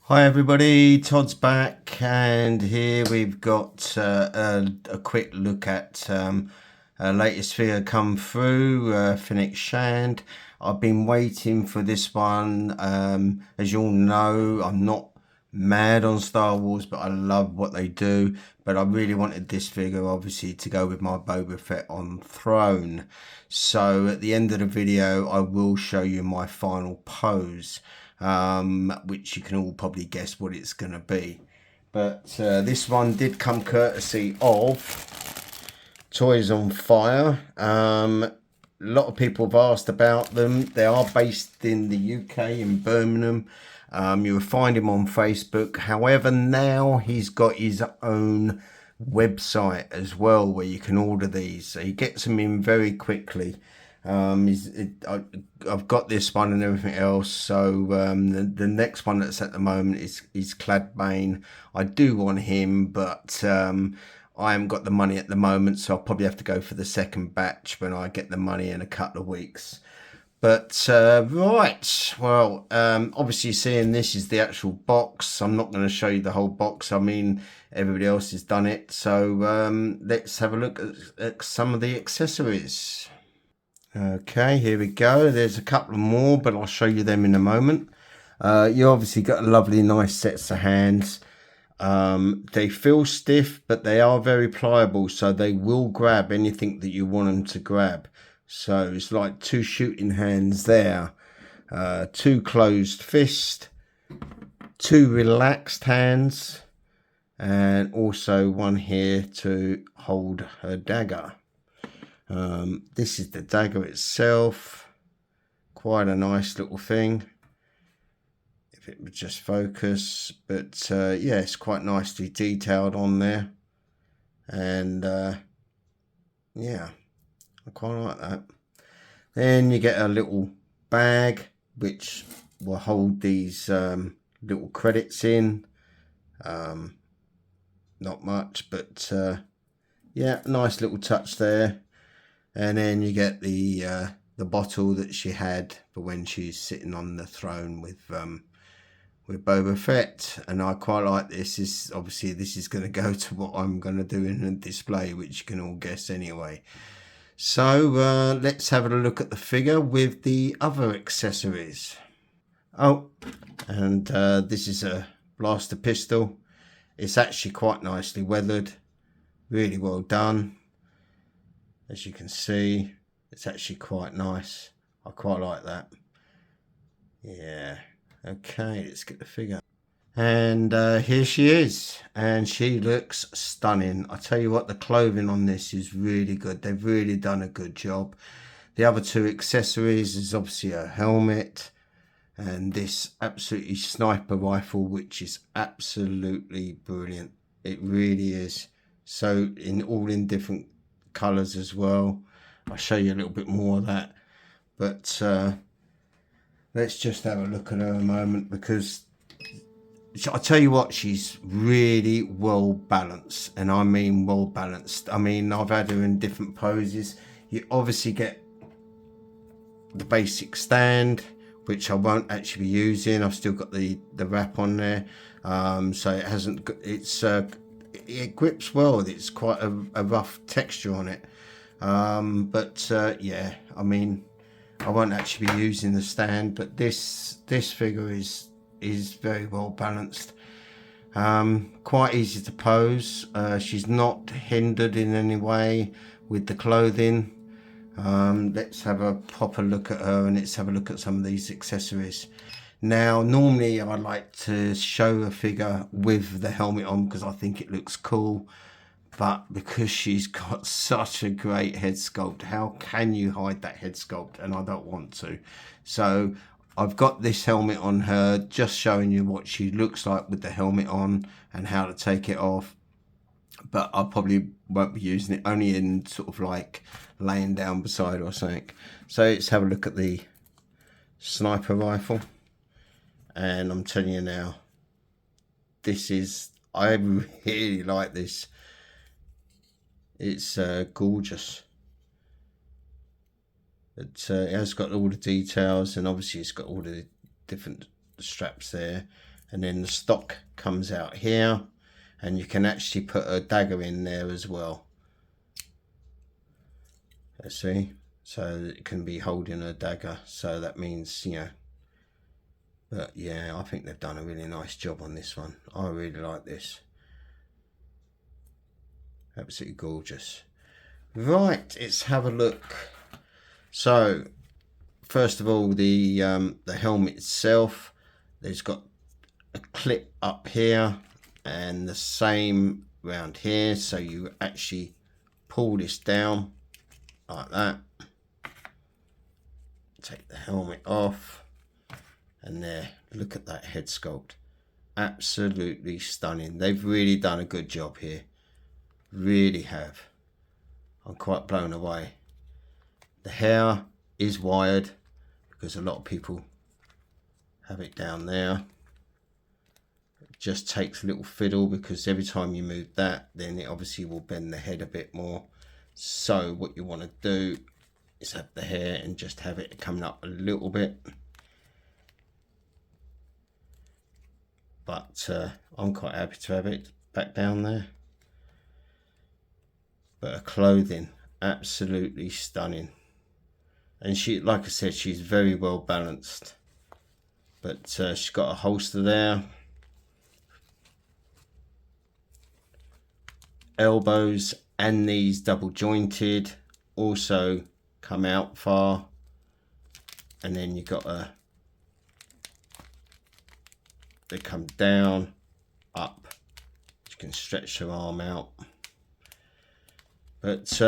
Hi everybody, Todd's back, and here we've got a quick look at latest figure come through, FENNEC SHAND. I've been waiting for this one. As you all know, I'm not mad on Star Wars, but I love what they do. But I really wanted this figure, obviously, to go with my Boba Fett on throne. So at the end of the video, I will show you my final pose, which you can all probably guess what it's going to be. But this one did come courtesy of ToysonFire. A lot of people have asked about them. They are based in the UK, in Birmingham. You'll find him on Facebook. However, now he's got his own website as well where you can order these. So he gets them in very quickly. I've got this one and everything else. So the next one that's at the moment is Cladbane. I do want him, but I haven't got the money at the moment, so I'll probably have to go for the second batch when I get the money in a couple of weeks. But right, well, obviously seeing this is the actual box. I'm not going to show you the whole box. I mean, everybody else has done it. So let's have a look at some of the accessories. Okay, here we go. There's a couple more, but I'll show you them in a moment. You obviously got a lovely, nice sets of hands. They feel stiff, but they are very pliable, so they will grab anything that you want them to grab. So it's like two shooting hands there, two closed fists, two relaxed hands, and also one here to hold her dagger. This is the dagger itself. Quite a nice little thing. If it would just focus, but yeah, it's quite nicely detailed on there, and yeah, I quite like that. Then you get a little bag which will hold these little credits in. Not much, but yeah, nice little touch there. And then you get the bottle that she had for when she's sitting on the throne with Boba Fett, and I quite like this. This obviously this is going to go to what I'm going to do in a display, which you can all guess anyway. So let's have a look at the figure with the other accessories. Oh, and this is a blaster pistol. It's actually quite nicely weathered, really well done. As you can see, it's actually quite nice. I quite like that. Yeah. Okay, let's get the figure. And here she is, and she looks stunning. I tell you what, the clothing on this is really good. They've really done a good job. The other two accessories is obviously a helmet and this absolutely sniper rifle, which is absolutely brilliant. It really is. So all in different colors as well. I'll show you a little bit more of that, but let's just have a look at her a moment, because I tell you what, she's really well balanced, and I mean well balanced. I mean, I've had her in different poses. You obviously get the basic stand, which I won't actually be using. I've still got the wrap on there, so it hasn't. It grips well. It's quite a rough texture on it, but yeah, I mean, I won't actually be using the stand, but this figure is very well balanced. Quite easy to pose. She's not hindered in any way with the clothing. Let's have a proper look at her, and let's have a look at some of these accessories. Now, normally I like to show a figure with the helmet on because I think it looks cool, but because she's got such a great head sculpt, how can you hide that head sculpt? And I don't want to. So I've got this helmet on her, just showing you what she looks like with the helmet on and how to take it off. But I probably won't be using it, only in sort of like laying down beside or something. So let's have a look at the sniper rifle. And I'm telling you now, I really like this. It's gorgeous. It has got all the details, and obviously it's got all the different straps there. and then the stock comes out here, and you can actually put a dagger in there as well. Let's see, so it can be holding a dagger, so that means, you know. But yeah, I think they've done a really nice job on this one. I really like this. Absolutely gorgeous. Right, let's have a look. So first of all, the helmet itself, there's got a clip up here and the same round here, so you actually pull this down like that, take the helmet off, and there, look at that head sculpt. Absolutely stunning. They've really done a good job here, really have. I'm quite blown away. The hair is wired because a lot of people have it down there. It just takes a little fiddle because every time you move that, then it obviously will bend the head a bit more. So what you want to do is have the hair and just have it coming up a little bit. But I'm quite happy to have it back down there. But her clothing, absolutely stunning. And she, like I said, she's very well balanced. But she's got a holster there. Elbows and knees double jointed, also come out far. And then you got they come down, up. You can stretch your arm out. But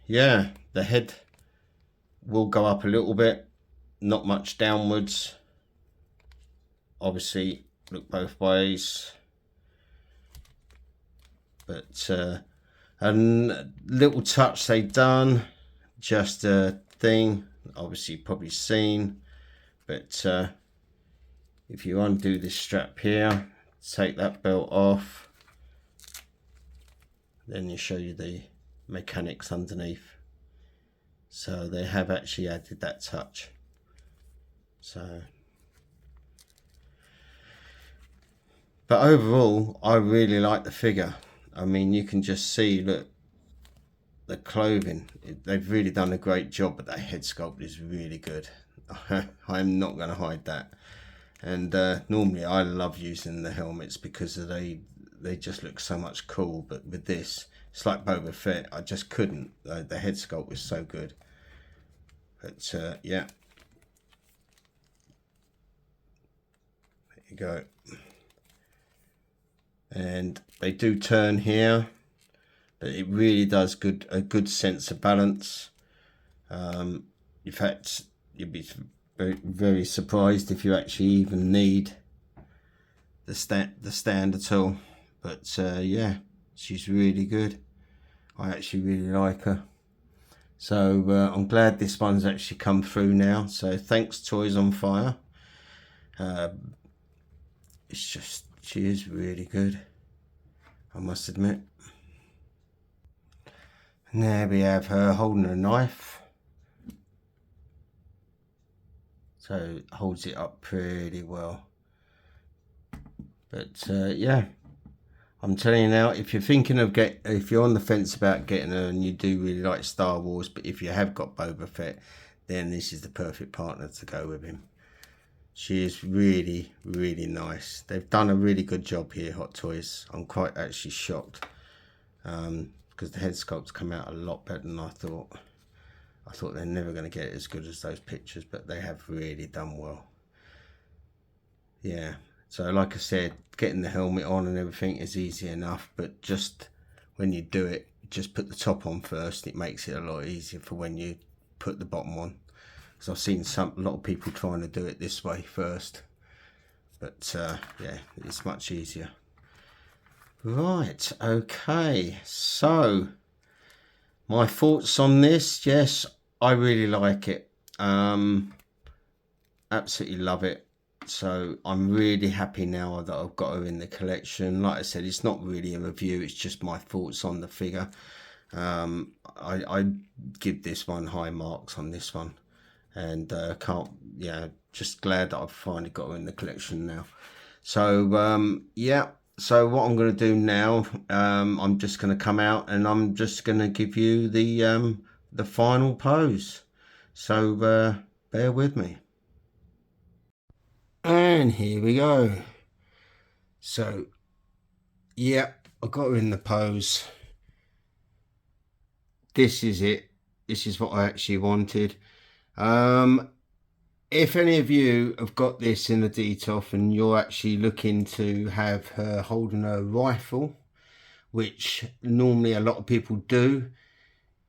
yeah, the head will go up a little bit, not much downwards. Obviously, look both ways. But a little touch they've done, just a thing, obviously you've probably seen. But if you undo this strap here, take that belt off, then you show you the mechanics underneath. So they have actually added that touch. So, but overall, I really like the figure. I mean, you can just see, look, the clothing. They've really done a great job, but that head sculpt is really good. I'm not going to hide that. And normally I love using the helmets because they just look so much cool. But with this, it's like Boba Fett. I just couldn't. The head sculpt was so good. But yeah, there you go. And they do turn here, but it really does a good sense of balance. In fact, you'd be very surprised if you actually even need the stand at all. But yeah, she's really good. I actually really like her. So I'm glad this one's actually come through now. So thanks, ToysonFire. It's just, she is really good, I must admit. And there we have her holding a knife. So holds it up pretty well. But yeah, I'm telling you now, if you're thinking of if you're on the fence about getting her and you do really like Star Wars, but if you have got Boba Fett, then this is the perfect partner to go with him. She is really, really nice. They've done a really good job here, Hot Toys. I'm quite actually shocked because the head sculpts come out a lot better than I thought. I thought they're never going to get it as good as those pictures, but they have really done well. Yeah, so like I said, getting the helmet on and everything is easy enough, but just when you do it, just put the top on first. It makes it a lot easier for when you put the bottom on. Because I've seen a lot of people trying to do it this way first. But yeah, it's much easier. Right, okay, so my thoughts on this. Yes, I really like it. Absolutely love it. So I'm really happy now that I've got her in the collection. Like I said, it's not really a review, it's just my thoughts on the figure. I give this one high marks on this one. And just glad that I've finally got her in the collection now. So yeah, so what I'm going to do now, I'm just going to come out and I'm just going to give you the final pose. So bear with me. And here we go. So yeah, I got her in the pose. This is it. This is what I actually wanted. If any of you have got this in a DTOF and you're actually looking to have her holding a rifle, which normally a lot of people do,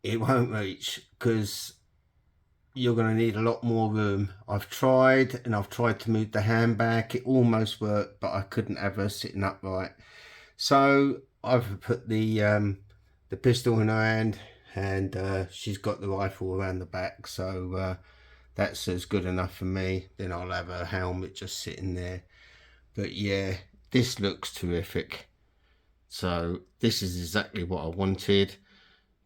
it won't reach because you're going to need a lot more room. I've tried and I've tried to move the hand back. It almost worked, but I couldn't have her sitting upright. So I've put the pistol in her hand, and she's got the rifle around the back. So that's as good enough for me. Then I'll have her helmet just sitting there. But yeah, this looks terrific. So this is exactly what I wanted.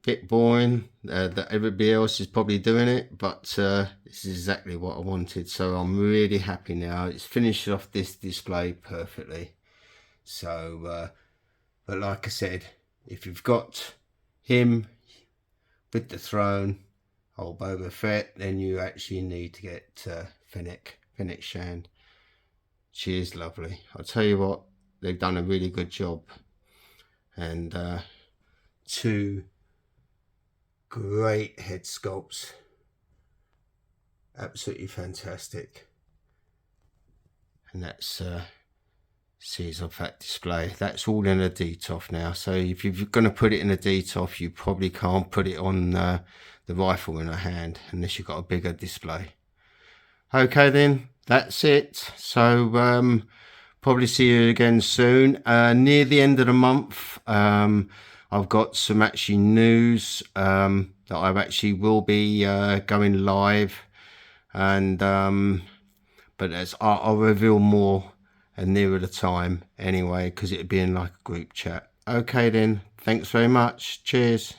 Bit boring that everybody else is probably doing it, but this is exactly what I wanted. So I'm really happy now. It's finished off this display perfectly. So but like I said, if you've got him with the throne, old Boba Fett, then you actually need to get FENNEC SHAND. She is lovely. I'll tell you what, they've done a really good job. And two great head sculpts. Absolutely fantastic. And that's sees off that display. That's all in a DTOF now. So if you're going to put it in a DTOF, you probably can't put it on the rifle in a hand unless you've got a bigger display. Okay then, that's it. So probably see you again soon. Near the end of the month, I've got some actually news that I actually will be going live, and but as I'll reveal more and nearer the time anyway, because it'd be in like a group chat. Okay then, thanks very much. Cheers.